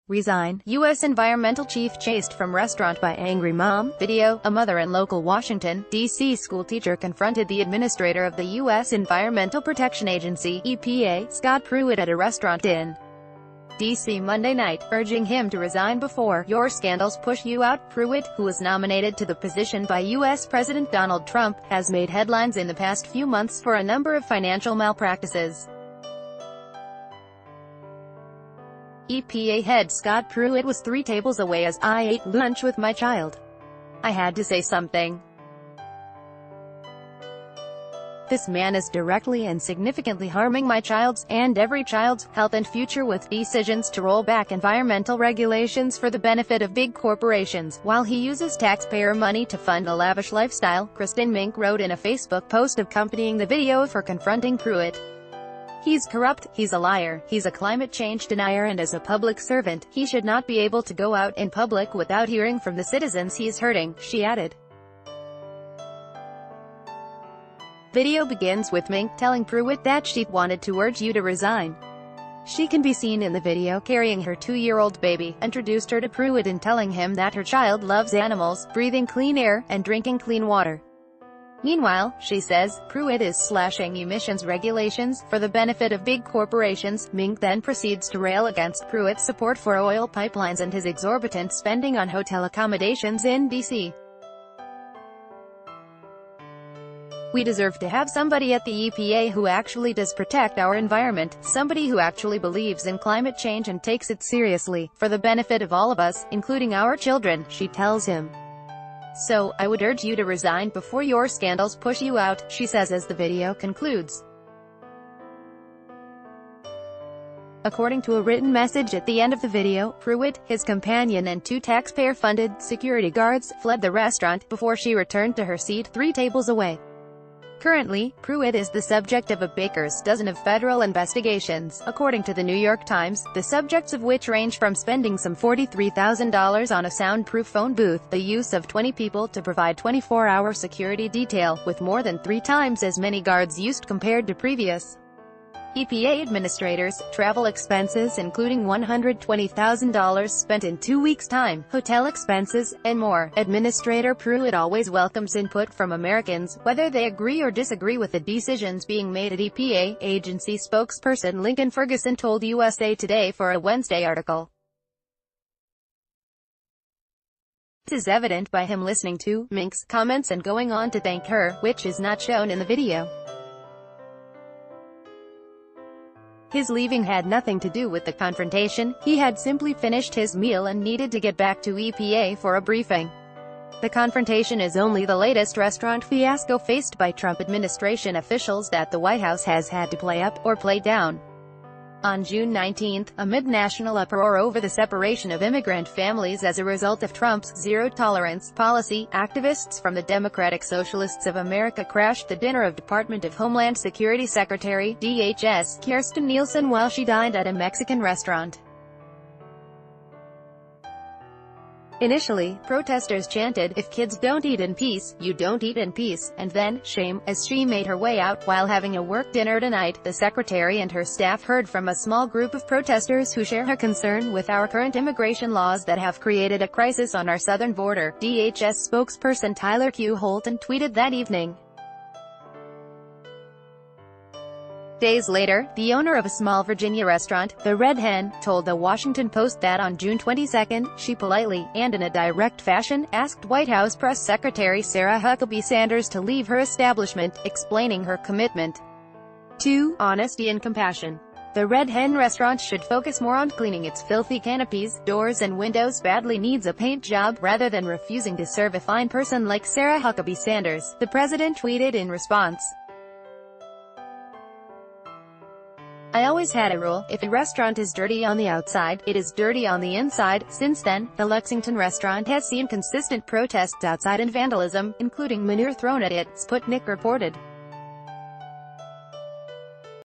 Resign. U.S. environmental chief chased from restaurant by angry mom. Video. A mother in local Washington, D.C. schoolteacher confronted the administrator of the U.S. Environmental Protection Agency, EPA, Scott Pruitt at a restaurant in D.C. Monday night, urging him to resign before your scandals push you out. Pruitt, who was nominated to the position by U.S. President Donald Trump, has made headlines in the past few months for a number of financial malpractices. EPA head Scott Pruitt was 3 tables away as I ate lunch with my child. I had to say something. This man is directly and significantly harming my child's, and every child's, health and future with decisions to roll back environmental regulations for the benefit of big corporations, while he uses taxpayer money to fund a lavish lifestyle, Kristen Mink wrote in a Facebook post accompanying the video for confronting Pruitt. He's corrupt, he's a liar, he's a climate change denier, and as a public servant, he should not be able to go out in public without hearing from the citizens he's hurting, she added. Video begins with Mink telling Pruitt that she wanted to urge you to resign. She can be seen in the video carrying her 2-year-old baby, introduced her to Pruitt and telling him that her child loves animals, breathing clean air, and drinking clean water. Meanwhile, she says, Pruitt is slashing emissions regulations for the benefit of big corporations. Mink then proceeds to rail against Pruitt's support for oil pipelines and his exorbitant spending on hotel accommodations in D.C. We deserve to have somebody at the EPA who actually does protect our environment, somebody who actually believes in climate change and takes it seriously, for the benefit of all of us, including our children, she tells him. So, I would urge you to resign before your scandals push you out, she says as the video concludes. According to a written message at the end of the video, Pruitt, his companion and 2 taxpayer-funded security guards fled the restaurant before she returned to her seat 3 tables away. Currently, Pruitt is the subject of a baker's dozen of federal investigations, according to the New York Times, the subjects of which range from spending some $43,000 on a soundproof phone booth, the use of 20 people to provide 24-hour security detail, with more than 3 times as many guards used compared to previous EPA administrators, travel expenses including $120,000 spent in 2 weeks' time, hotel expenses, and more. Administrator Pruitt always welcomes input from Americans, whether they agree or disagree with the decisions being made at EPA, agency spokesperson Lincoln Ferguson told USA Today for a Wednesday article. This is evident by him listening to Mink's comments and going on to thank her, which is not shown in the video. His leaving had nothing to do with the confrontation, he had simply finished his meal and needed to get back to EPA for a briefing. The confrontation is only the latest restaurant fiasco faced by Trump administration officials that the White House has had to play up, or play down. On June 19, amid national uproar over the separation of immigrant families as a result of Trump's zero-tolerance policy, activists from the Democratic Socialists of America crashed the dinner of Department of Homeland Security Secretary, DHS, Kirstjen Nielsen while she dined at a Mexican restaurant. Initially, protesters chanted, "If kids don't eat in peace, you don't eat in peace," and then, shame, as she made her way out. While having a work dinner tonight, the secretary and her staff heard from a small group of protesters who share her concern with our current immigration laws that have created a crisis on our southern border, DHS spokesperson Tyler Q. Holton tweeted that evening. Days later, the owner of a small Virginia restaurant, the Red Hen, told the Washington Post that on June 22, she politely, and in a direct fashion, asked White House Press Secretary Sarah Huckabee Sanders to leave her establishment, explaining her commitment to honesty and compassion. The Red Hen restaurant should focus more on cleaning its filthy canopies, doors and windows badly needs a paint job, rather than refusing to serve a fine person like Sarah Huckabee Sanders, the president tweeted in response. I always had a rule, if a restaurant is dirty on the outside, it is dirty on the inside. Since then, the Lexington restaurant has seen consistent protests outside and vandalism, including manure thrown at it, Sputnik reported.